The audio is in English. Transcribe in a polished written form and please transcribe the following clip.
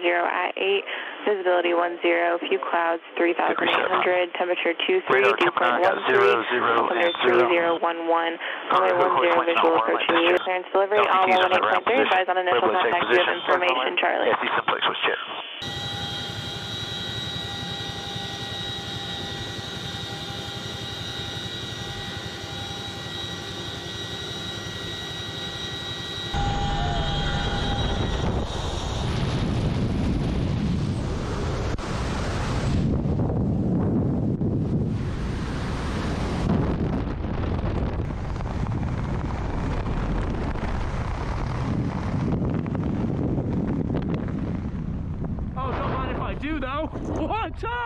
at 8, visibility 10, few clouds 3,800, temperature 23, dew point 13, altimeter 3011, runway 10, visual approaching you. Clearance delivery, all 118.3, advise on initial contact, you have information, Charlie. Yeah, see simplex was chip. Oh, don't mind if I do though. One time!